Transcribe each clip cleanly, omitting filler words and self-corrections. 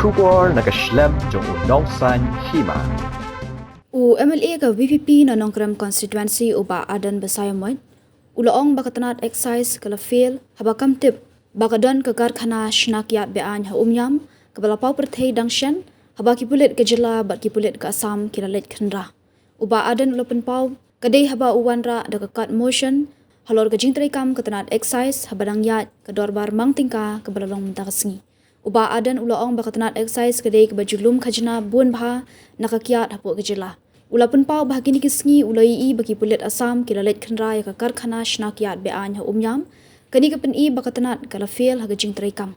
Shubor nakaslem jong unongsan Hima. MLA ka VPP na nongkrem constituency uba adan basayamoy. Ulaong baka Tnad Excise kala fail habakam tip baka don ka Karkhana Shna Kyiad Be-Aiñ ha Umïam kabalapaw perthei dangshan habaki Pulit ka jila bat ki Pulit ka Assam kila Leit Khynra. Uba adan ulapan paw kadai haba uwanra da ka cut motion halor ka jingtray kam ka Tnad Excise habadang yat ka dorbar mang tingka ka balalong mentakasngi. Uba adan ulaong baka Tnad Excise kadai ka bajulum khajna buan bha nakakiat hapo ka jila. Ulapan paw bahagi ni kisngi ulai baki Pulit Assam kila Leit Khynra ya ka Karkhana Shna Kyiad Be-Aiñ ha Umïam kani ka pen baka Tnad kala fail haga jingtray kam.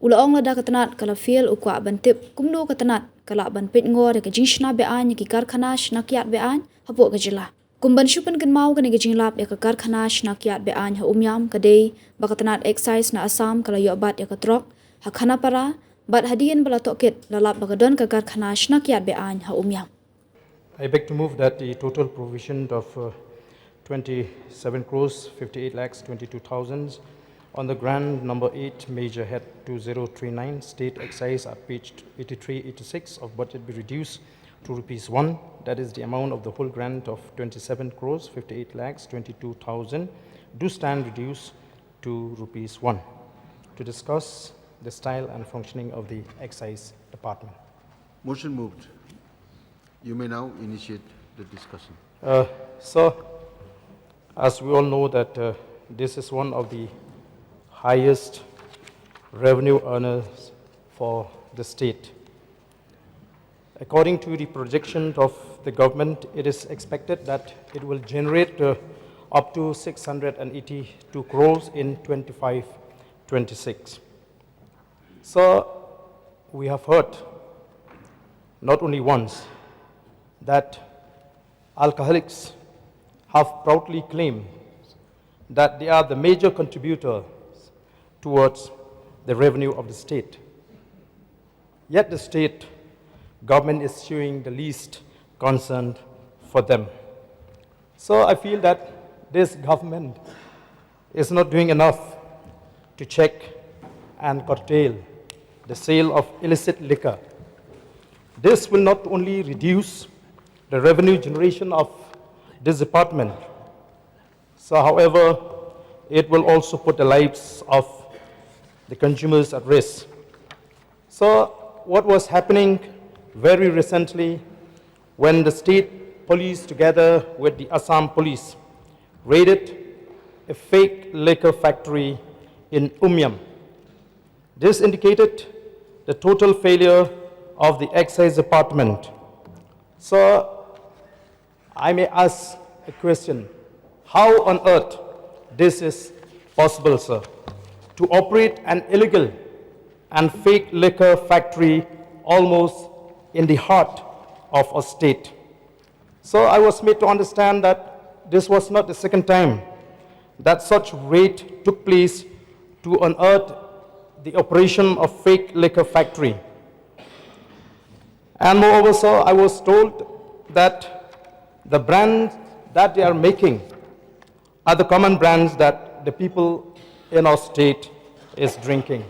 Ulaong lada ka Tnad kala fail ukwa bantip kumdo ka Tnad kala ban pit ngor ka jing Shna Be-Aiñ ki Karkhana Shna Kyiad Be-Aiñ hapo ka jila. Kumban syupan kan mau kani ka jing lap ya ka Karkhana Shna Kyiad Be-Aiñ ha Umïam kadai baka Tnad Excise na Assam kala yobat ya ka trok Khana para bat hadian bala tokit lalap baka don ka Karkhana Shna Kyiad Be-Aiñ ha Umïam. I beg to move that the total provision of 27 crores 58 lakhs 22,000 on the grant number 8 major head 2039 state excise at page 83-86 of budget be reduced to rupees 1. That is the amount of the whole grant of 27 crores 58 lakhs 22,000 do stand reduced to rupees 1 to discuss the style and functioning of the excise department. Motion moved. You may now initiate the discussion. So, as we all know that this is one of the highest revenue earners for the state. According to the projection of the government, it is expected that it will generate up to 682 crores in 25-26. So, we have heard not only once that alcoholics have proudly claimed that they are the major contributor towards the revenue of the state. Yet the state government is showing the least concern for them. So I feel that this government is not doing enough to check and curtail the sale of illicit liquor. This will not only reduce the revenue generation of this department. So, however, it will also put the lives of the consumers at risk. So, what was happening very recently when the state police together with the Assam police raided a fake liquor factory in Umïam. This indicated the total failure of the excise department. So, I may ask a question. How on earth this is possible, sir? To operate an illegal and fake liquor factory almost in the heart of a state. So I was made to understand that this was not the second time that such raid took place to unearth the operation of fake liquor factory. And moreover, sir, I was told that the brands that they are making are the common brands that the people in our state is drinking.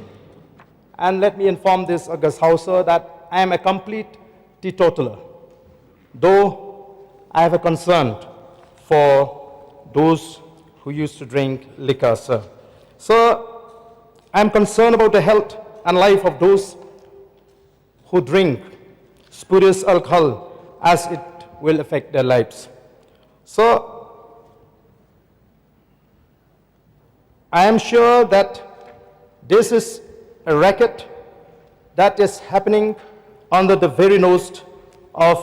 And let me inform this August House, sir, that I am a complete teetotaler, though I have a concern for those who used to drink liquor, sir. So I am concerned about the health and life of those who drink spurious alcohol, as it will affect their lives. So, I am sure that this is a racket that is happening under the very nose of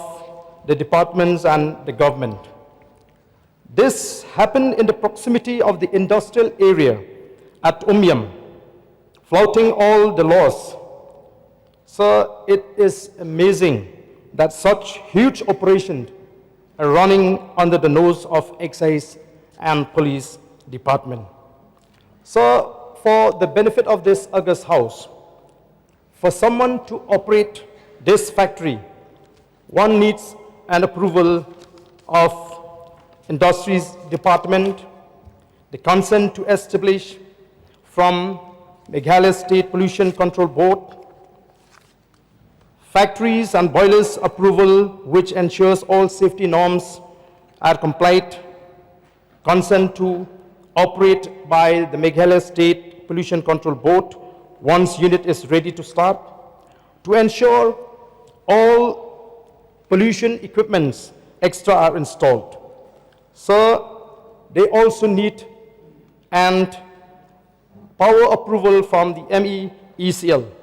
the departments and the government. This happened in the proximity of the industrial area at Umïam, flouting all the laws. So it is amazing that such huge operations are running under the nose of excise and police department. So for the benefit of this August House, for someone to operate this factory, one needs an approval of Industries Department, the consent to establish from Meghalaya State Pollution Control Board, factories and boilers approval, which ensures all safety norms are complied, consent to operate by the Meghalaya State Pollution Control Board once unit is ready to start, to ensure all pollution equipments extra are installed. So they also need and power approval from the MEECL.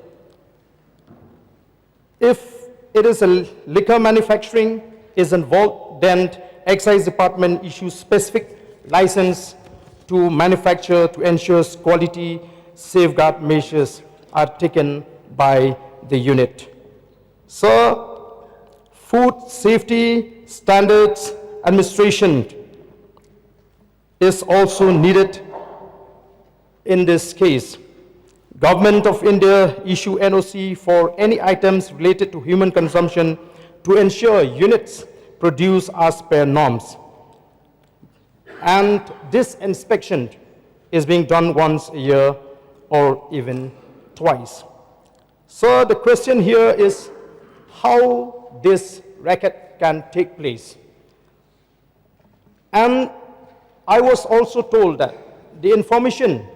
If it is a liquor manufacturing is involved, then Excise Department issues specific license to manufacture to ensure quality safeguard measures are taken by the unit. So, food safety standards administration is also needed in this case. Government of India issue NOC for any items related to human consumption to ensure units produce as per norms. And this inspection is being done once a year or even twice. So the question here is how this racket can take place. And I was also told that the information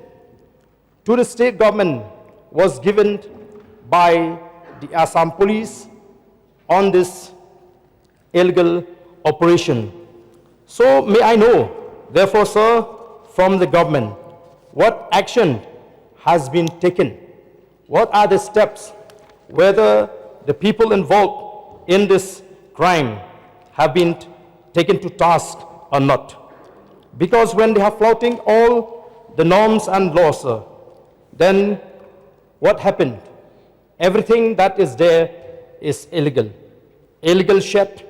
to the state government was given by the Assam police on this illegal operation. So may I know, therefore, sir, from the government, what action has been taken? What are the steps, whether the people involved in this crime have been taken to task or not? Because when they are flouting all the norms and laws, sir, then what happened? Everything that is there is illegal. Illegal shed,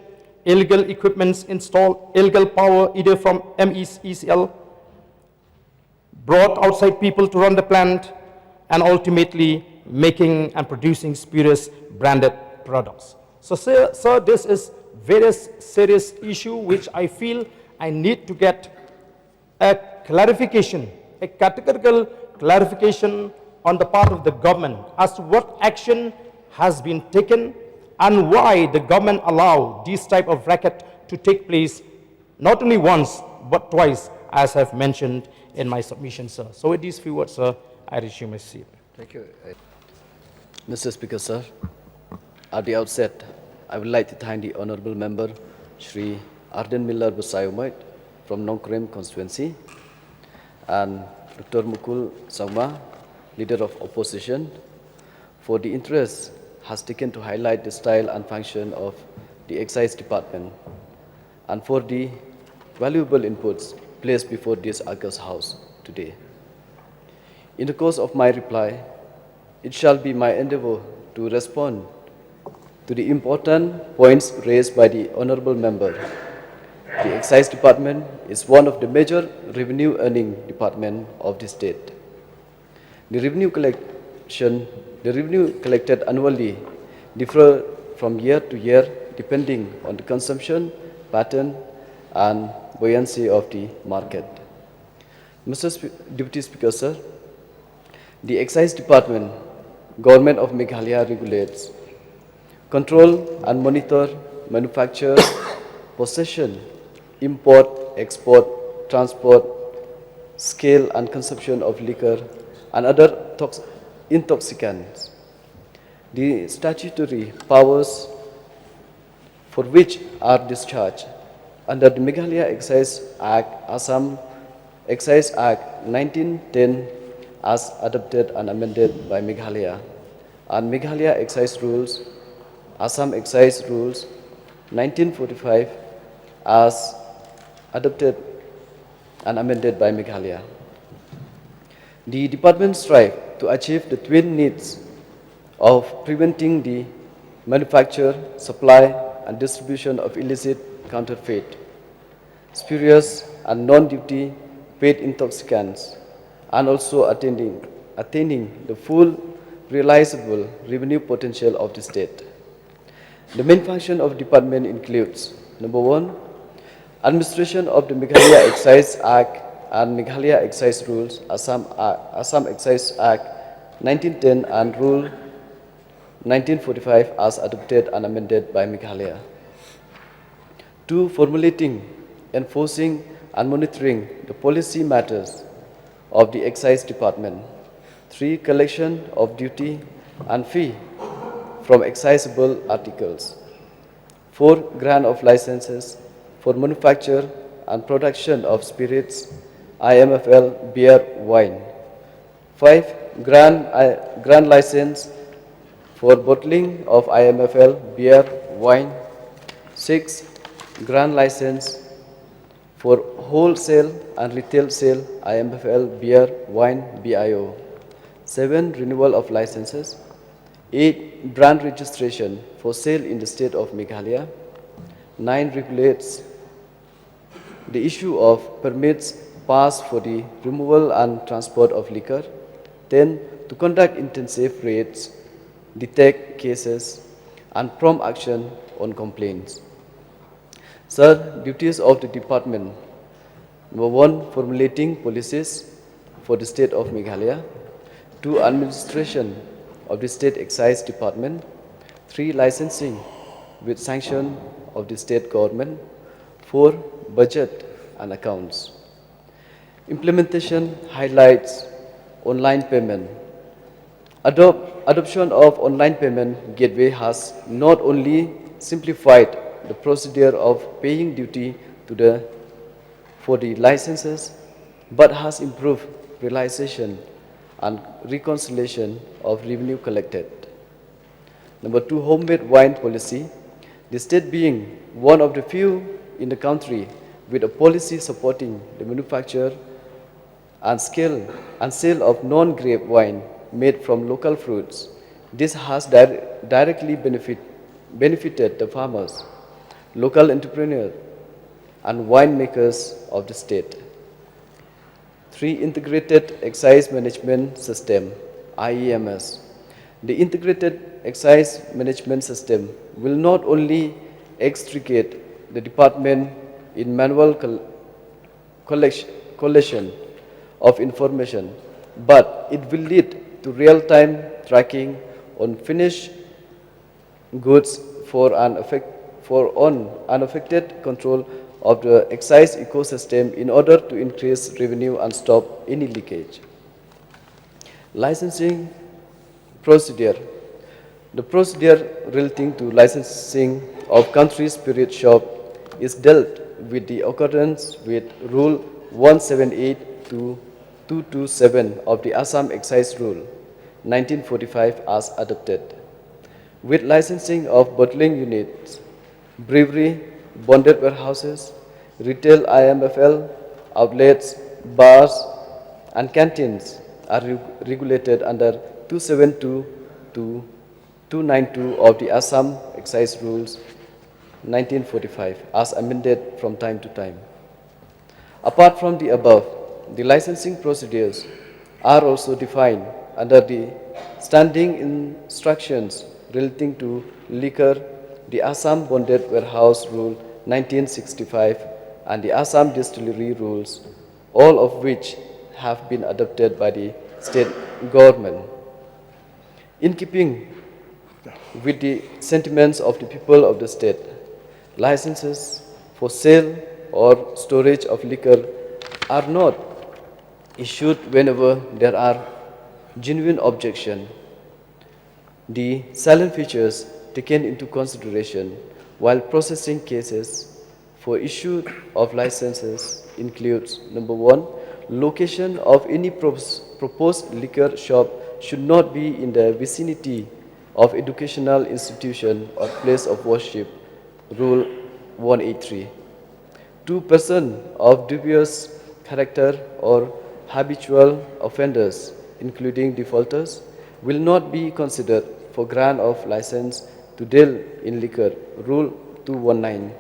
illegal equipments installed, illegal power either from MEECL, brought outside people to run the plant, and ultimately making and producing spurious branded products. So, sir, this is very serious issue which I feel I need to get a clarification, a categorical clarification on the part of the government as to what action has been taken and why the government allow this type of racket to take place not only once but twice, as I've mentioned in my submission, sir. So with these few words, sir, I resume my seat. Thank you. Mr. Speaker, sir, at the outset, I would like to thank the Honourable Member, Shri Arden Miller Basayomait from Nongkrem constituency, and Dr. Mukul Sangma, Leader of Opposition, for the interest has taken to highlight the style and function of the Excise Department, and for the valuable inputs placed before this August House today. In the course of my reply, it shall be my endeavour to respond to the important points raised by the Honourable Member. The Excise Department is one of the major revenue earning department of the state. The revenue collected annually differ from year to year depending on the consumption pattern and buoyancy of the market. Mr. Deputy Speaker, sir, the Excise Department, Government of Meghalaya regulates, control and monitor manufacture, possession, import, export, transport, scale and consumption of liquor and other intoxicants. The statutory powers for which are discharged under the Meghalaya Excise Act, Assam Excise Act 1910 as adopted and amended by Meghalaya, and Meghalaya Excise Rules, Assam Excise Rules 1945 as adopted and amended by Meghalaya. The department strives to achieve the twin needs of preventing the manufacture, supply and distribution of illicit, counterfeit, spurious and non-duty paid intoxicants, and also attaining the full realizable revenue potential of the state. The main function of the department includes: number one, administration of the Meghalaya Excise Act and Meghalaya Excise Rules, Assam Excise Act 1910 and Rule 1945 as adopted and amended by Meghalaya. 2. Formulating, enforcing and monitoring the policy matters of the Excise Department. 3. Collection of duty and fee from excisable articles. 4. Grant of licenses for manufacture and production of spirits, IMFL, beer, wine. 5. Grant license for bottling of IMFL, beer, wine. 6. Grant license for wholesale and retail sale, IMFL, beer, wine, BIO. 7. Renewal of licenses. 8. Brand registration for sale in the state of Meghalaya. 9. Regulates the issue of permits passed for the removal and transport of liquor. 10. To conduct intensive raids, detect cases, and prompt action on complaints. Sir, duties of the department. Number 1, formulating policies for the state of Meghalaya. 2, administration of the state excise department. 3, licensing with sanction of the state government. 4, budget and accounts. Implementation highlights online payment. Adoption of online payment gateway has not only simplified the procedure of paying duty for the licenses, but has improved realization and reconciliation of revenue collected. Number 2, homemade wine policy. The state being one of the few in the country with a policy supporting the manufacture and sale of non-grape wine made from local fruits. This has directly benefited the farmers, local entrepreneurs, and winemakers of the state. 3, integrated excise management system, IEMS. The integrated excise management system will not only extricate the department in manual collection of information, but it will lead to real-time tracking on finished goods for unaffected control of the excise ecosystem in order to increase revenue and stop any leakage. Licensing procedure. The procedure relating to licensing of country spirit shop is dealt with the accordance with Rule 178 to 227 of the Assam Excise Rule 1945 as adopted. With licensing of bottling units, brewery, bonded warehouses, retail IMFL, outlets, bars, and canteens are regulated under 272 to 292 of the Assam Excise Rules 1945 as amended from time to time. Apart from the above, the licensing procedures are also defined under the standing instructions relating to liquor, the Assam Bonded Warehouse Rule 1965 and the Assam Distillery Rules, all of which have been adopted by the state government. In keeping with the sentiments of the people of the state, licenses for sale or storage of liquor are not issued whenever there are genuine objections. The silent features taken into consideration while processing cases for issue of licenses includes: number 1, location of any proposed liquor shop should not be in the vicinity of educational institution or place of worship, Rule 183. 2, person of dubious character or habitual offenders, including defaulters, will not be considered for grant of license to deal in liquor, Rule 219.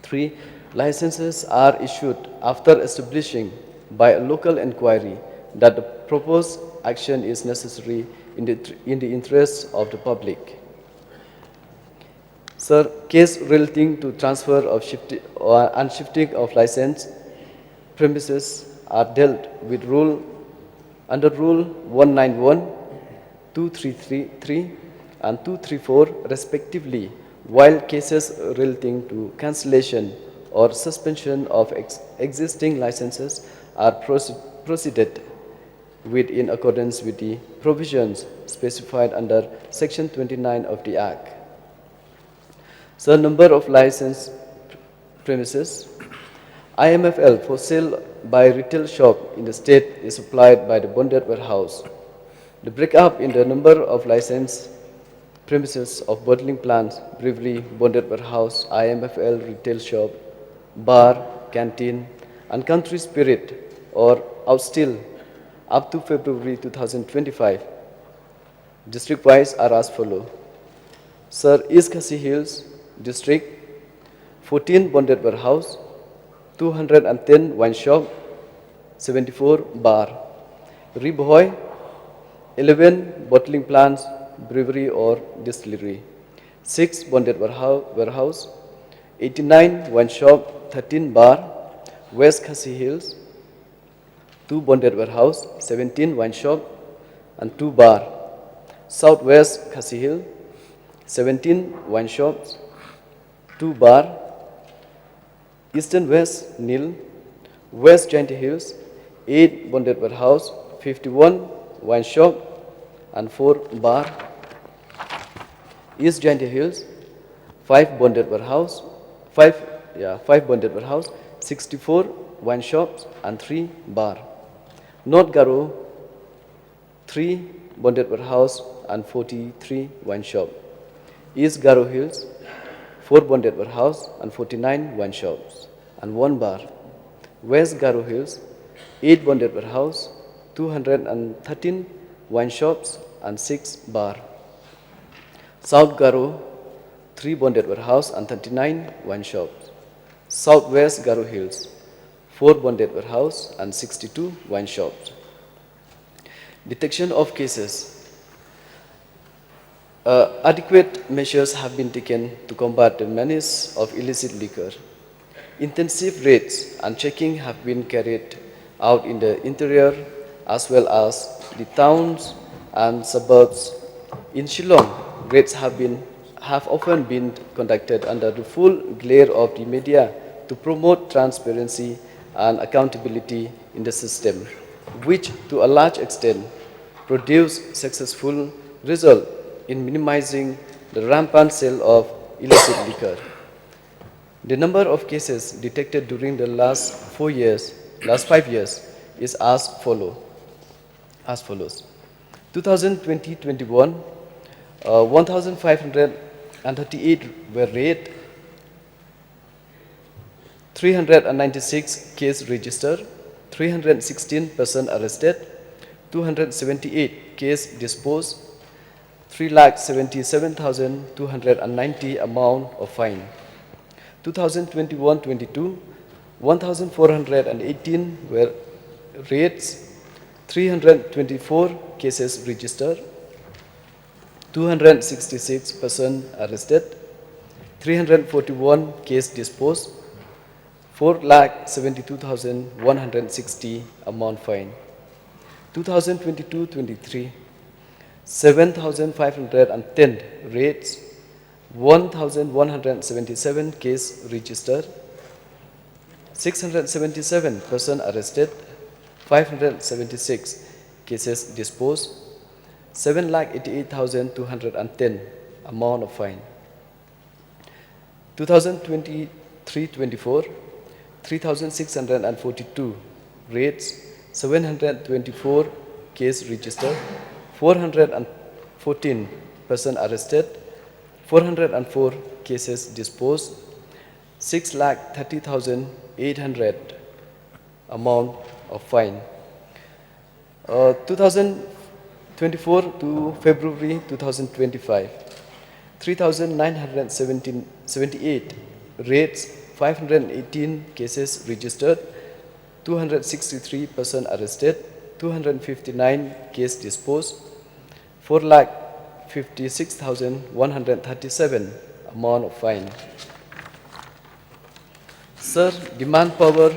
3, licenses are issued after establishing by a local inquiry that the proposed action is necessary in the interests of the public. Sir, case relating to transfer of and shifting of license premises are dealt with under Rule 191, 233, and 234 respectively, while cases relating to cancellation or suspension of existing licenses are proceeded with in accordance with the provisions specified under Section 29 of the Act. The number of licensed premises IMFL for sale by retail shop in the state is supplied by the bonded warehouse. The breakup in the number of licensed premises of bottling plants, brewery, bonded warehouse, IMFL retail shop, bar, canteen, and country spirit or out still up to February 2025. District-wise are as follows. Sir, East Khasi Hills District, 14 bonded warehouse, 210 wine shop, 74 bar. Riboy, 11 bottling plants, brewery or distillery, 6 bonded warehouse, 89 wine shop, 13 bar. West Khasi Hills, 2 bonded warehouse, 17 wine shop, and 2 bar. Southwest Khasi Hill, 17 wine shops, 2 bar. Eastern West Nil, West Giant Hills, 8 bonded warehouse, 51 wine shop, and 4 bar. East Giant Hills, 5 bonded warehouse, 5 bonded warehouse, 64 wine shops, and 3 bar. North Garo, 3 bonded warehouse and 43 wine shop. East Garo Hills, 4 bonded warehouse and 49 wine shops, and 1 bar. West Garo Hills, 8 bonded warehouse, 213 wine shops, and 6 bar. South Garo, 3 bonded warehouse and 39 wine shops. Southwest Garo Hills, 4 bonded warehouse and 62 wine shops. Detection of cases. Adequate measures have been taken to combat the menace of illicit liquor. Intensive raids and checking have been carried out in the interior as well as the towns and suburbs. In Shillong, raids have often been conducted under the full glare of the media to promote transparency and accountability in the system, which to a large extent produce successful results in minimizing the rampant sale of illicit liquor. The number of cases detected during the last 5 years is as follows. 2020-21, 1,538 were raided, 396 cases registered, 316 persons arrested, 278 cases disposed, 3,77,290 amount of fine. 2021-22, 1,418 were raids, 324 cases registered, 266 persons arrested, 341 cases disposed, 4,72,160 amount fine. 2022-23, 7,510 raids, 1,177 cases registered, 677 persons arrested, 576 cases disposed, 7,88,210 amount of fine. 2023-24, 3,642 raids, 724 cases registered, 414 persons arrested, 404 cases disposed, 6,30,800 amount of fine. 2024 to February 2025, 3,978 raids, 518 cases registered, 263 persons arrested, 259 cases disposed, 4,56,137 amount of fine. Sir, demand power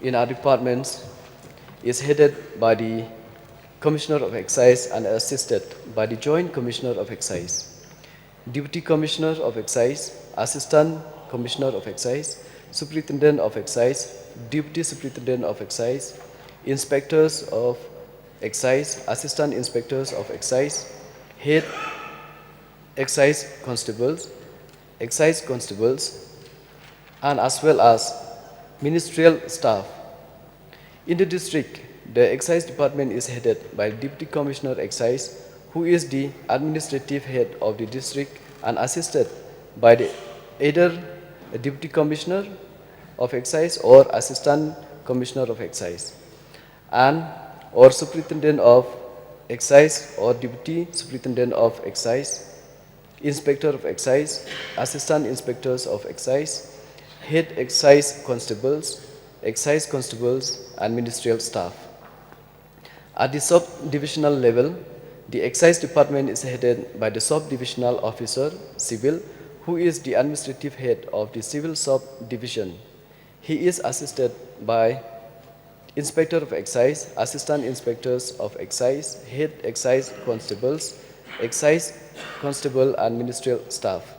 in our departments is headed by the Commissioner of Excise and assisted by the Joint Commissioner of Excise, Deputy Commissioner of Excise, Assistant Commissioner of Excise, Superintendent of Excise, Deputy Superintendent of Excise, Inspectors of Excise, Assistant Inspectors of Excise, Head Excise Constables, and as well as ministerial staff. In the district, the Excise Department is headed by Deputy Commissioner Excise, who is the administrative head of the district and assisted by either a Deputy Commissioner of Excise or Assistant Commissioner of Excise, and or Superintendent of Excise or Deputy Superintendent of Excise, Inspector of Excise, Assistant Inspectors of Excise, Head Excise Constables, and ministerial staff. At the sub-divisional level, the Excise Department is headed by the sub-divisional officer, civil, who is the administrative head of the civil sub-division. He is assisted by Inspector of Excise, Assistant Inspectors of Excise, Head Excise Constables, Excise Constable and ministerial staff.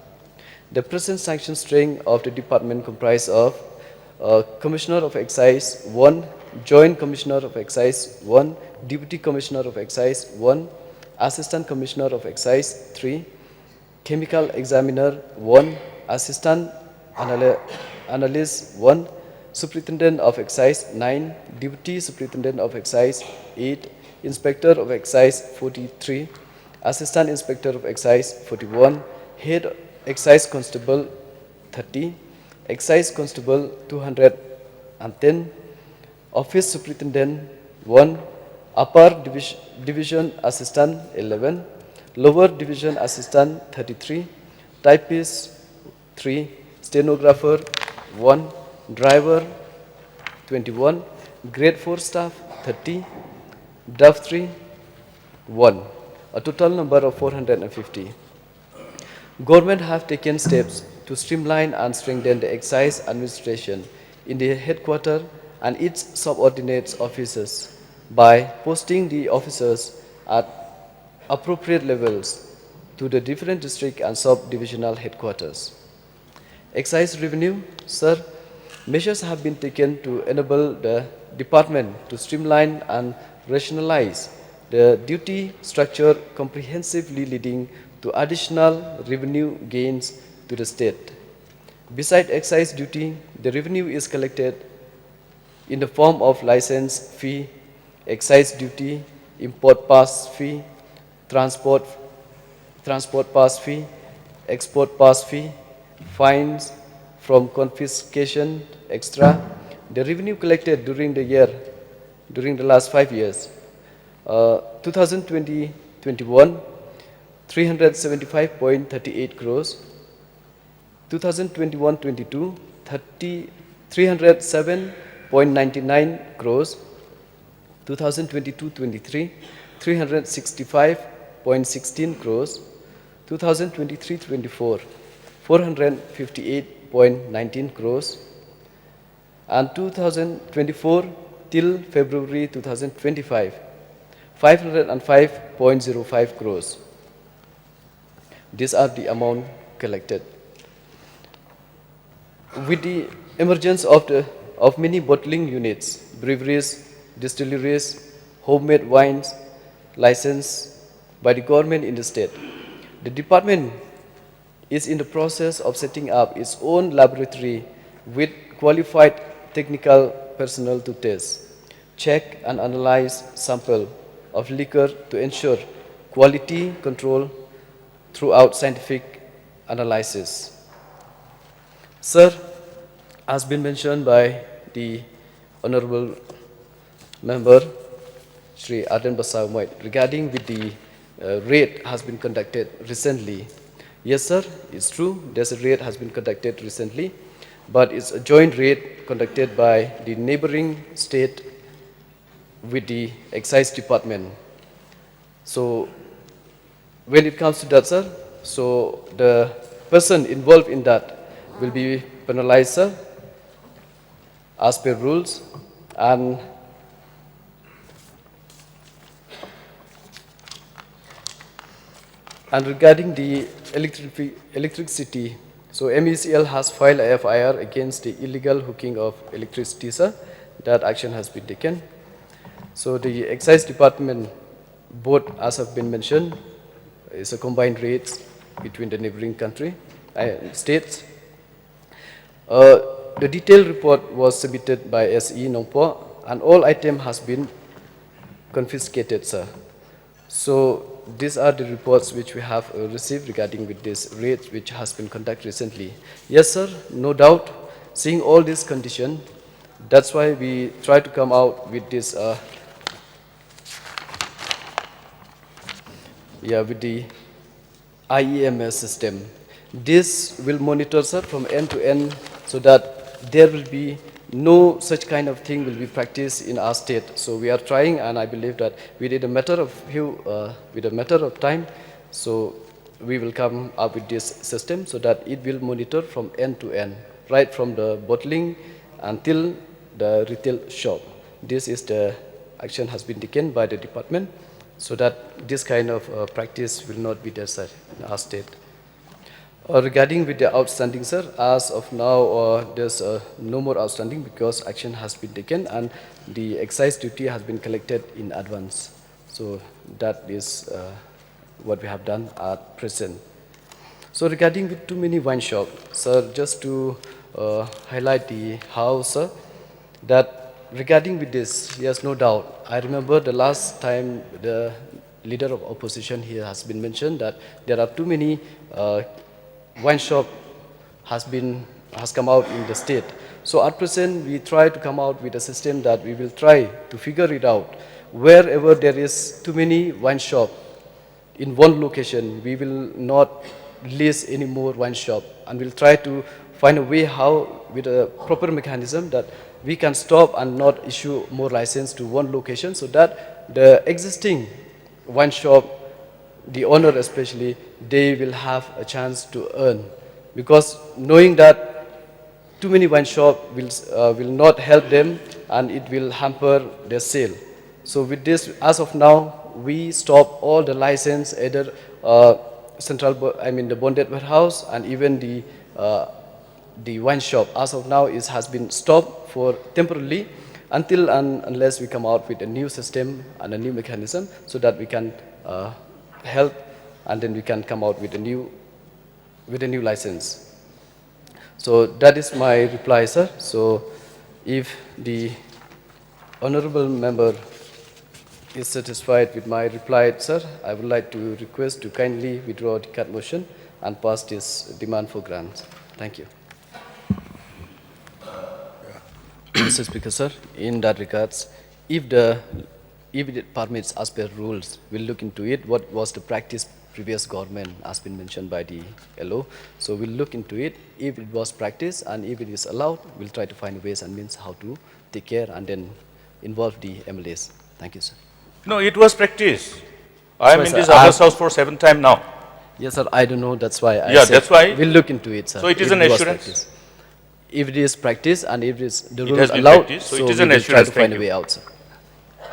The present sanction string of the department comprises of Commissioner of Excise 1, Joint Commissioner of Excise 1, Deputy Commissioner of Excise 1, Assistant Commissioner of Excise 3, Chemical Examiner 1, Assistant Analyst 1, Superintendent of Excise 9, Deputy Superintendent of Excise 8, Inspector of Excise 43, Assistant Inspector of Excise 41, Head Excise Constable 30, Excise Constable 210, Office Superintendent 1, Upper Division Assistant 11, Lower Division Assistant 33, Typist 3, Stenographer 1, Driver 21, Grade 4 Staff 30, Draft 3 1, a total number of 450. Government have taken steps to streamline and strengthen the excise administration in the headquarters and its subordinate offices by posting the officers at appropriate levels to the different district and sub-divisional headquarters. Excise revenue, sir, measures have been taken to enable the department to streamline and rationalize the duty structure comprehensively, leading to additional revenue gains to the state. Besides excise duty, the revenue is collected in the form of license fee, excise duty, import pass fee, transport pass fee, export pass fee, fines from confiscation, extra. The revenue collected during the last 5 years, 2020-21, 375.38 crores, 2021-22, 307.99 crores, 2022-23, 365.16 crores, 2023-24, 458.19 crores, and 2024 till February 2025, 505.05 crores. These are the amount collected. With the emergence of many bottling units, breweries, distilleries, homemade wines licensed by the government in the state, the department is in the process of setting up its own laboratory with qualified technical personnel to test, check and analyze sample of liquor to ensure quality control throughout scientific analysis. Sir, as been mentioned by the Honorable Member, Shri Aden Basawmoit, regarding with the raid has been conducted recently. Yes, sir, it's true, there's a raid has been conducted recently, but it's a joint raid conducted by the neighboring state with the Excise Department. So, when it comes to that, sir, so the person involved in that will be penalized, sir, as per rules, and And regarding the electricity, so MECL has filed a FIR against the illegal hooking of electricity, sir. That action has been taken. So the Excise Department, both as have been mentioned, is a combined rates between the neighboring states. The detailed report was submitted by SE Nongpo, and all item has been confiscated, sir. So these are the reports which we have received regarding with this raid which has been conducted recently. Yes, sir, no doubt, seeing all these conditions, that's why we try to come out with this, with the IEMS system. This will monitor, sir, from end to end so that there will be no such kind of thing will be practiced in our state. So we are trying, and I believe that with a matter of time, so we will come up with this system so that it will monitor from end to end, right from the bottling until the retail shop. This is the action has been taken by the department so that this kind of practice will not be there, sir, in our state. Regarding with the outstanding, sir, as of now, there's no more outstanding because action has been taken and the excise duty has been collected in advance. So that is what we have done at present. So regarding with too many wine shops, sir, just to highlight the house, sir, that regarding with this, yes, no doubt. I remember the last time the leader of opposition here has been mentioned that there are too many wine shop has come out in the state. So at present, we try to come out with a system that we will try to figure it out. Wherever there is too many wine shop in one location, we will not lease any more wine shop, and we'll try to find a way how, with a proper mechanism, that we can stop and not issue more license to one location, so that the existing wine shop, the owner especially, they will have a chance to earn. Because knowing that too many wine shops will not help them and it will hamper their sale. So with this, as of now, we stop all the license, either the bonded warehouse and even the wine shop. As of now, it has been stopped for temporarily until and unless we come out with a new system and a new mechanism so that we can help, and then we can come out with a new license. So that is my reply, sir. So if the honorable member is satisfied with my reply, sir, I would like to request to kindly withdraw the cut motion and pass this demand for grant. Thank you. Mr. Speaker, sir, in that regards, if it permits as per rules, we'll look into it. What was the practice previous government has been mentioned by the LO. So we'll look into it. If it was practice and if it is allowed, we'll try to find ways and means how to take care and then involve the MLAs. Thank you, sir. No, it was practice. I am in sir, this other house for 7th time now. Yes, sir, I don't know. That's why I Yeah, said that's why. we'll look into it, sir. So it is if an was assurance? practice. If it is practice and if it is the It rules has been allowed, practiced, so so it is we an will try assurance. to find Thank a you. way out, sir.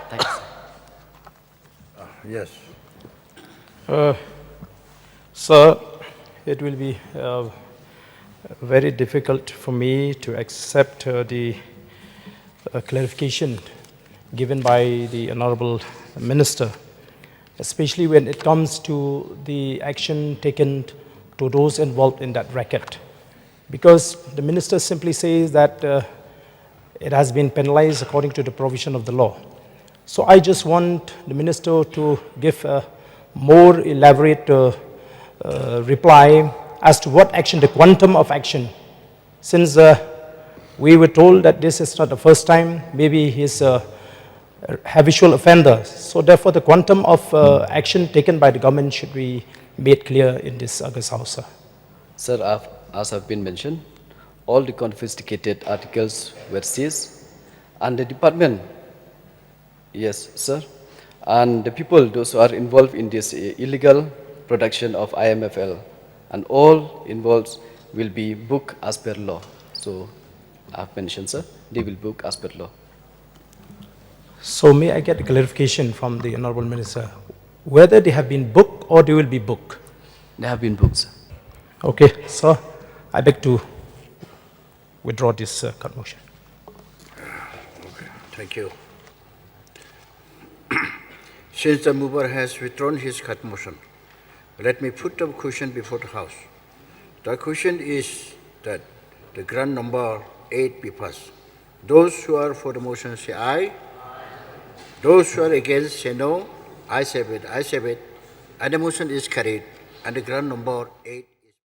Thank you, sir. Yes. Sir, it will be very difficult for me to accept the clarification given by the Honorable Minister, especially when it comes to the action taken to those involved in that racket. Because the Minister simply says that it has been penalized according to the provision of the law. So I just want the Minister to give a more elaborate reply as to what action, the quantum of action. Since we were told that this is not the first time, maybe he's a habitual offender. So therefore, the quantum of action taken by the government should be made clear in this August House, sir. Sir, as have been mentioned, all the confiscated articles were seized, and the department, yes, sir, and the people, those who are involved in this illegal production of IMFL, and all involved will be booked as per law. So, I've mentioned, sir, they will book as per law. So may I get a clarification from the Honorable Minister whether they have been booked or they will be booked? They have been booked, sir. Okay, sir, I beg to withdraw this cut motion. Thank you. Since the mover has withdrawn his cut motion, let me put the question before the House. The question is that the grant number 8 be passed. Those who are for the motion say aye. Those who are against say no. I say it. And the motion is carried. And the grant number 8